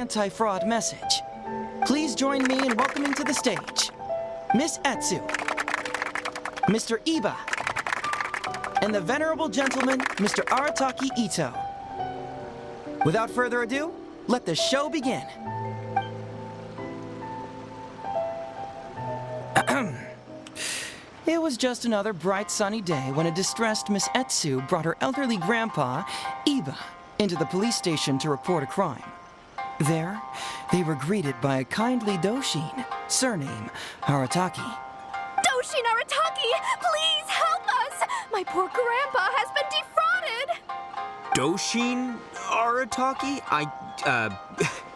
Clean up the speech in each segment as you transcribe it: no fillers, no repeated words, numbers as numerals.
anti-fraud message. Please join me in welcoming to the stage Miss Etsu, Mr. Iba, and the venerable gentleman, Mr. Arataki Ito. Without further ado, let the show begin. It was just another bright sunny day when a distressed Miss Etsu brought her elderly grandpa, Iba, into the police station to report a crime. There, they were greeted by a kindly Doshin, surname Arataki. Doshin Arataki, please help us! My poor grandpa has been defrauded! Doshin Arataki?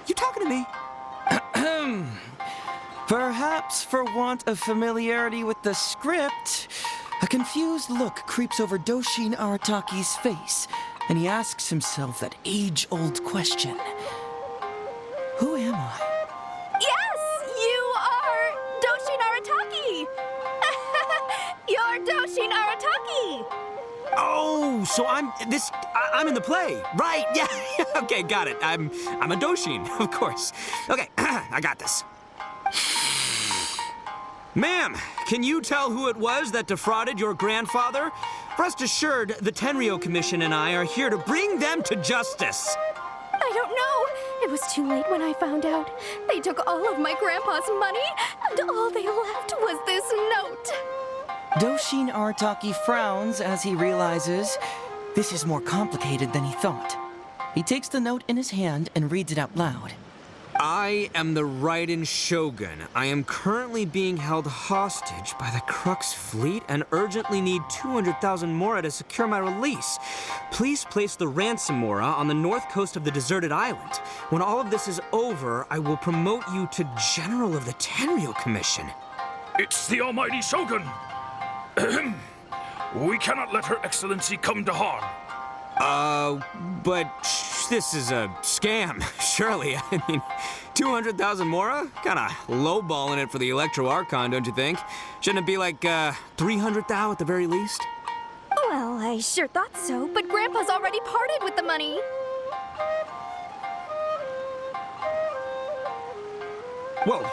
You talking to me? Perhaps for want of familiarity with the script, a confused look creeps over Doshin Arataki's face, and he asks himself that age-old question. Who am I? Yes, you are Doshin Arataki! You're Doshin Arataki! Oh, so I'm in the play. Right, yeah. Okay, got it. I'm a Doshin, of course. Okay, I got this. Ma'am, can you tell who it was that defrauded your grandfather? Rest assured, the Tenryo Commission and I are here to bring them to justice. I don't know. It was too late when I found out. They took all of my grandpa's money, and all they left was this note. Doshin Arataki frowns as he realizes this is more complicated than he thought. He takes the note in his hand and reads it out loud. I am the Raiden Shogun. I am currently being held hostage by the Crux fleet and urgently need 200,000 mora to secure my release. Please place the ransom mora on the north coast of the deserted island. When all of this is over, I will promote you to General of the Tenryo Commission. It's the almighty Shogun! We cannot let Her Excellency come to harm. But this is a scam, surely. I mean, 200,000 mora? Kinda lowballing it for the Electro Archon, don't you think? Shouldn't it be like, 300,000 at the very least? Well, I sure thought so, but Grandpa's already parted with the money. Well,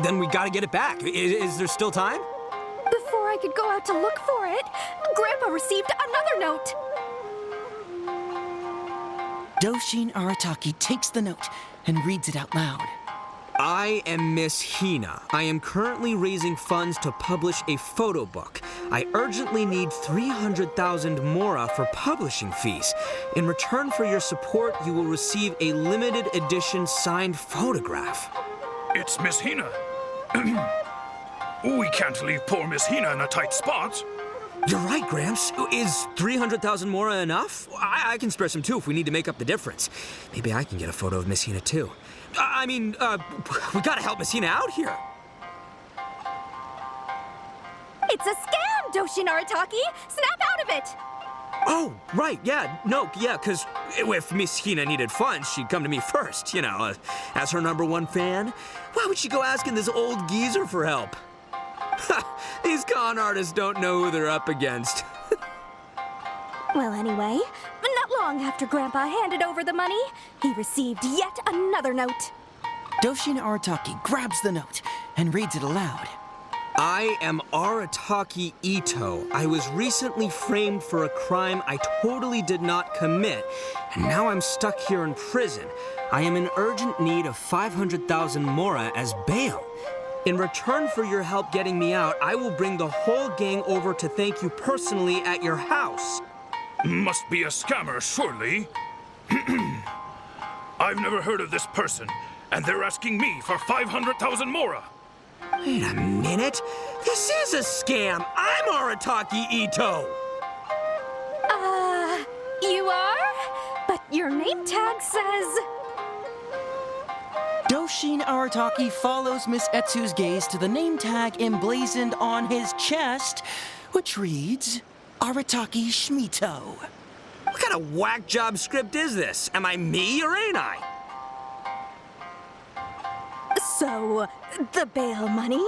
then we gotta get it back. Is there still time? Before I could go out to look for it, Grandpa received another note. Doshin Arataki takes the note and reads it out loud. I am Miss Hina. I am currently raising funds to publish a photo book. I urgently need 300,000 mora for publishing fees. In return for your support, you will receive a limited edition signed photograph. It's Miss Hina. We can't leave poor Miss Hina in a tight spot. You're right, Gramps. Is 300,000 mora enough? I can spare some too if we need to make up the difference. Maybe I can get a photo of Miss Hina too. We gotta help Miss Hina out here. It's a scam, Doshin Arataki! Snap out of it! Oh, right, because if Miss Hina needed funds, she'd come to me first, as her #1 fan. Why would she go asking this old geezer for help? These con artists don't know who they're up against. Well, anyway, not long after Grandpa handed over the money, he received yet another note. Doshin Arataki grabs the note and reads it aloud. I am Arataki Ito. I was recently framed for a crime I totally did not commit, and now I'm stuck here in prison. I am in urgent need of 500,000 mora as bail. In return for your help getting me out, I will bring the whole gang over to thank you personally at your house. Must be a scammer, surely. I've never heard of this person, and they're asking me for 500,000 mora. Wait a minute. This is a scam. I'm Arataki Ito. You are? But your name tag says... Doshin Arataki follows Miss Etsu's gaze to the name tag emblazoned on his chest, which reads, Arataki Shmito. What kind of whack job script is this? Am I me or ain't I? So, the bail money?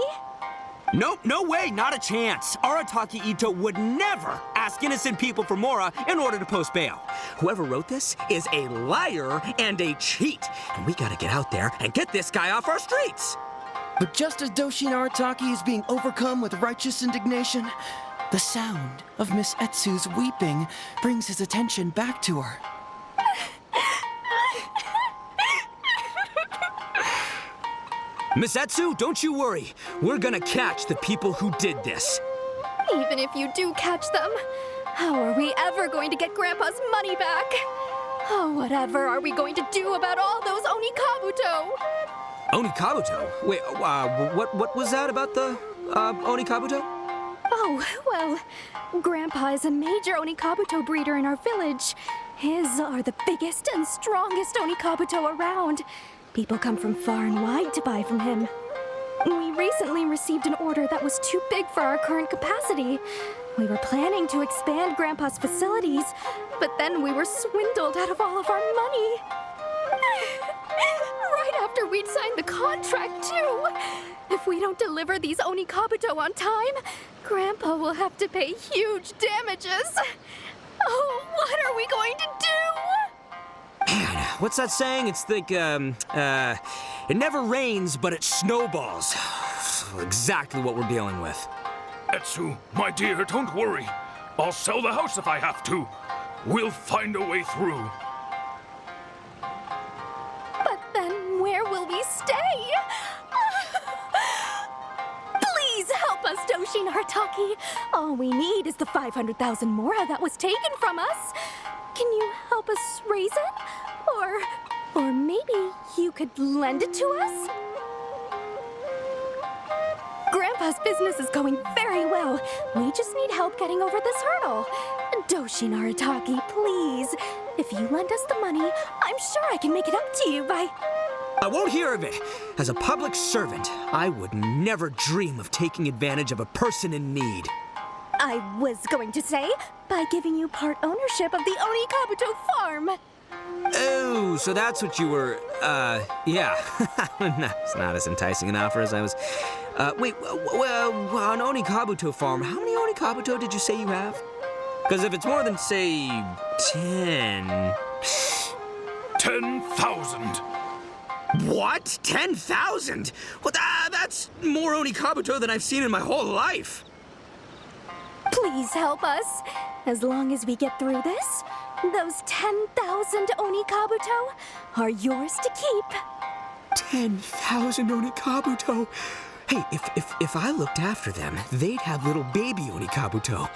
Nope, no way, not a chance. Arataki Ito would never ask innocent people for mora in order to post bail. Whoever wrote this is a liar and a cheat. And we gotta get out there and get this guy off our streets. But just as Doshin Arataki is being overcome with righteous indignation, the sound of Miss Etsu's weeping brings his attention back to her. Miss Etsu, don't you worry. We're gonna catch the people who did this. Even if you do catch them, how are we ever going to get Grandpa's money back? Oh, whatever are we going to do about all those Onikabuto? Onikabuto? Wait, what was that about the, Onikabuto? Oh, well, Grandpa is a major Onikabuto breeder in our village. His are the biggest and strongest Onikabuto around. People come from far and wide to buy from him. We recently received an order that was too big for our current capacity. We were planning to expand Grandpa's facilities, but then we were swindled out of all of our money. Right after we'd signed the contract, too. If we don't deliver these Onikabuto on time, Grandpa will have to pay huge damages. Oh, what are we going to do? Man, what's that saying? It's like, it never rains, but it snowballs. Exactly what we're dealing with. Etsu, my dear, don't worry. I'll sell the house if I have to. We'll find a way through. But then where will we stay? Please help us, Doshin Arataki. All we need is the 500,000 mora that was taken from us. Can you help us raise it? Or maybe you could lend it to us? Grandpa's business is going very well. We just need help getting over this hurdle. Doshin Arataki, please. If you lend us the money, I'm sure I can make it up to you by... I won't hear of it. As a public servant, I would never dream of taking advantage of a person in need. I was going to say, by giving you part ownership of the Onikabuto farm. Oh, so that's what you were, yeah. That's not as enticing an offer as I was... wait, on Onikabuto farm, how many Onikabuto did you say you have? Because if it's more than, say, 10... 10,000. What? 10,000? Well, that's more Onikabuto than I've seen in my whole life. Please help us. As long as we get through this, those 10,000 Onikabuto are yours to keep. 10,000 Onikabuto? Hey, if I looked after them, they'd have little baby Onikabuto.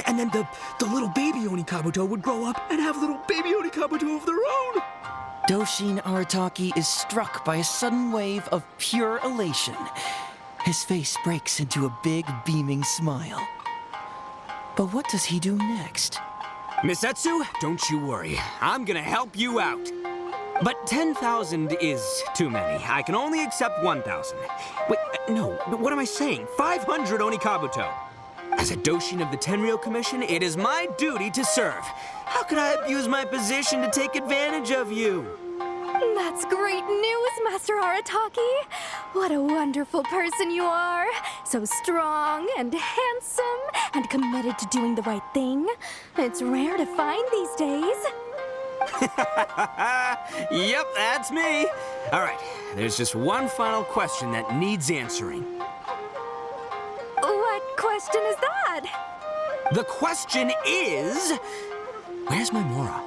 And then the little baby Onikabuto would grow up and have little baby Onikabuto of their own. Doshin Arataki is struck by a sudden wave of pure elation. His face breaks into a big, beaming smile. But what does he do next? Miss Etsu, don't you worry. I'm gonna help you out. But 10,000 is too many. I can only accept 1,000. Wait, no, what am I saying? 500 Onikabuto. As a Doshin of the Tenryou Commission, it is my duty to serve. How could I abuse my position to take advantage of you? That's great news, Master Arataki. What a wonderful person you are. So strong and handsome and committed to doing the right thing. It's rare to find these days. Yep, that's me. All right, there's just one final question that needs answering. What question is that? The question is... Where's my Mora?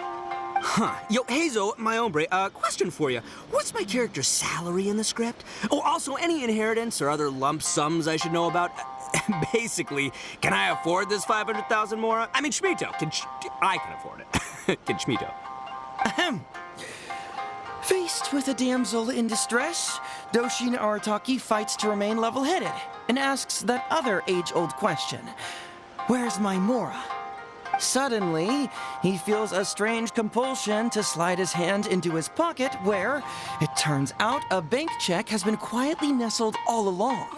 Huh. Yo, Hazel, my hombre, question for you. What's my character's salary in the script? Oh, also, any inheritance or other lump sums I should know about? Basically, can I afford this 500,000 Mora? I mean, Shmito, I can afford it. Can Shmito? Ahem. Faced with a damsel in distress, Doshin Arataki fights to remain level-headed and asks that other age-old question. Where's my Mora? Suddenly, he feels a strange compulsion to slide his hand into his pocket where, it turns out, a bank check has been quietly nestled all along.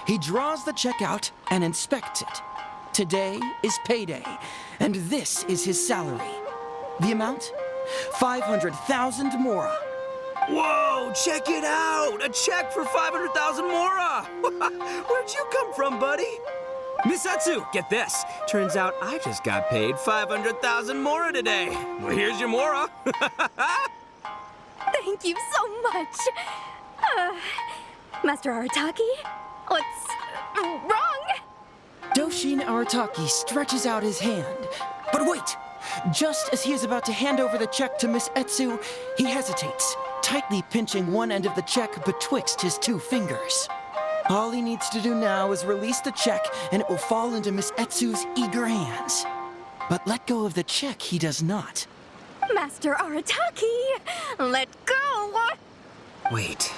He draws the check out and inspects it. Today is payday, and this is his salary. The amount? 500,000 Mora. Whoa, check it out! A check for 500,000 Mora! Where'd you come from, buddy? Miss Etsu, get this. Turns out I just got paid 500,000 Mora today. Well, here's your Mora. Thank you so much. Master Arataki, what's wrong? Doshin Arataki stretches out his hand. But wait! Just as he is about to hand over the check to Miss Etsu, he hesitates, tightly pinching one end of the check betwixt his two fingers. All he needs to do now is release the check, and it will fall into Miss Etsu's eager hands. But let go of the check he does not. Master Arataki, let go! Wait.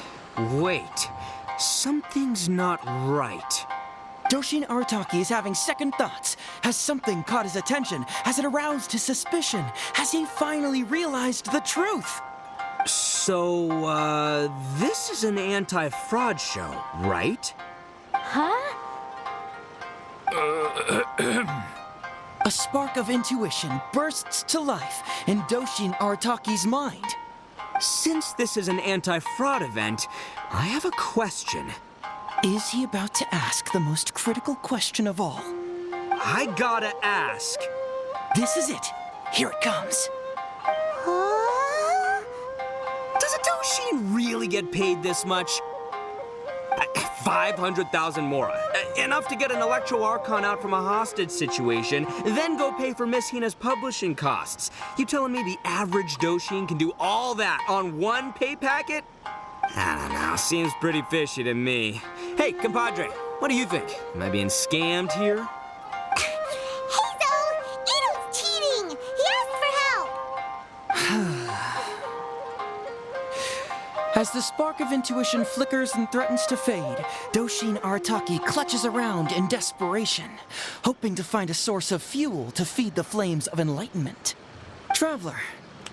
Something's not right. Doshin Arataki is having second thoughts. Has something caught his attention? Has it aroused his suspicion? Has he finally realized the truth? So, this is an anti-fraud show, right? Huh? A spark of intuition bursts to life in Doshin Arataki's mind. Since this is an anti-fraud event, I have a question. Is he about to ask the most critical question of all? I gotta ask. This is it. Here it comes. Does a Doshin really get paid this much? 500,000 Mora. Enough to get an Electro Archon out from a hostage situation, then go pay for Miss Hina's publishing costs. You telling me the average Doshin can do all that on one pay packet? I don't know, seems pretty fishy to me. Hey, compadre, what do you think? Am I being scammed here? Ito's cheating! He asked for help! As the spark of intuition flickers and threatens to fade, Doshin Arataki clutches around in desperation, hoping to find a source of fuel to feed the flames of enlightenment. Traveler,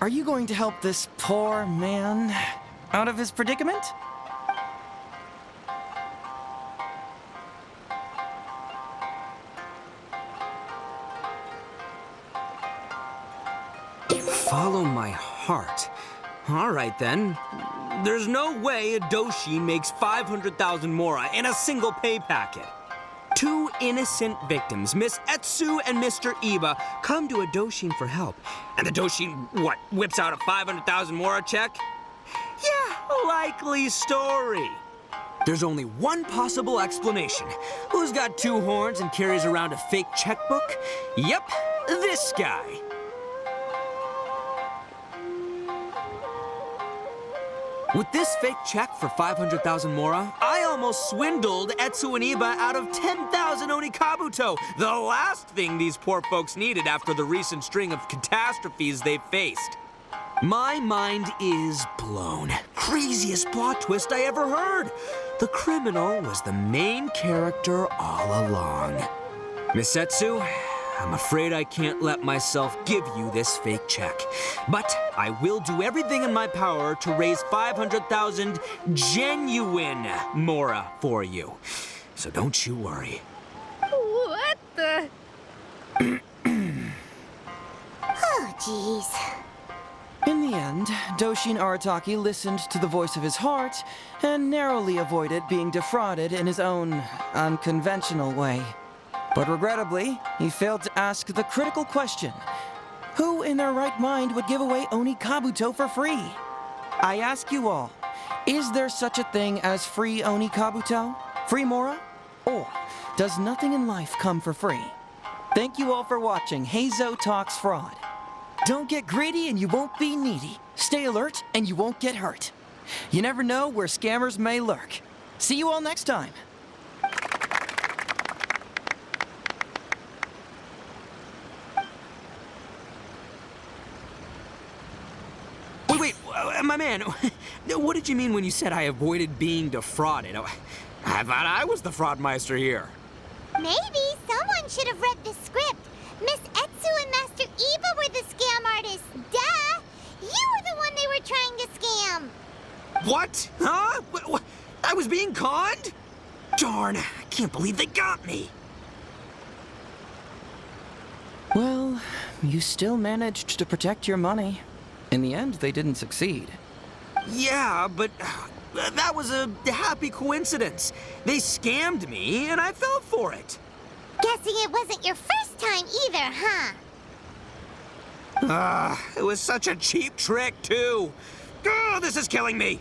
are you going to help this poor man out of his predicament? Follow my heart. All right, then. There's no way a Doshin makes 500,000 Mora in a single pay packet. Two innocent victims, Miss Etsu and Mr. Iba, come to a Doshin for help. And the Doshin, whips out a 500,000 Mora check? Yeah, likely story. There's only one possible explanation. Who's got two horns and carries around a fake checkbook? Yep, this guy. With this fake check for 500,000 Mora, I almost swindled Etsu and Iba out of 10,000 Onikabuto, the last thing these poor folks needed after the recent string of catastrophes they've faced. My mind is blown. Craziest plot twist I ever heard. The criminal was the main character all along. Miss Etsu, I'm afraid I can't let myself give you this fake check. But I will do everything in my power to raise 500,000 genuine Mora for you. So don't you worry. What the? Oh, jeez. In the end, Doshin Arataki listened to the voice of his heart and narrowly avoided being defrauded in his own unconventional way. But regrettably, he failed to ask the critical question: who in their right mind would give away Onikabuto for free? I ask you all, is there such a thing as free Onikabuto? Free Mora? Or does nothing in life come for free? Thank you all for watching Heizo Talks Fraud. Don't get greedy and you won't be needy. Stay alert and you won't get hurt. You never know where scammers may lurk. See you all next time. Wait, my man, what did you mean when you said I avoided being defrauded? I thought I was the fraudmeister here. Maybe someone should have read the script. Miss Etsu and Master Iba were the scam artists. Duh! You were the one they were trying to scam. What? Huh? I was being conned? Darn, I can't believe they got me. Well, you still managed to protect your money. In the end, they didn't succeed. Yeah, but that was a happy coincidence. They scammed me, and I fell for it. Guessing it wasn't your first time either, huh? It was such a cheap trick, too. Oh, this is killing me.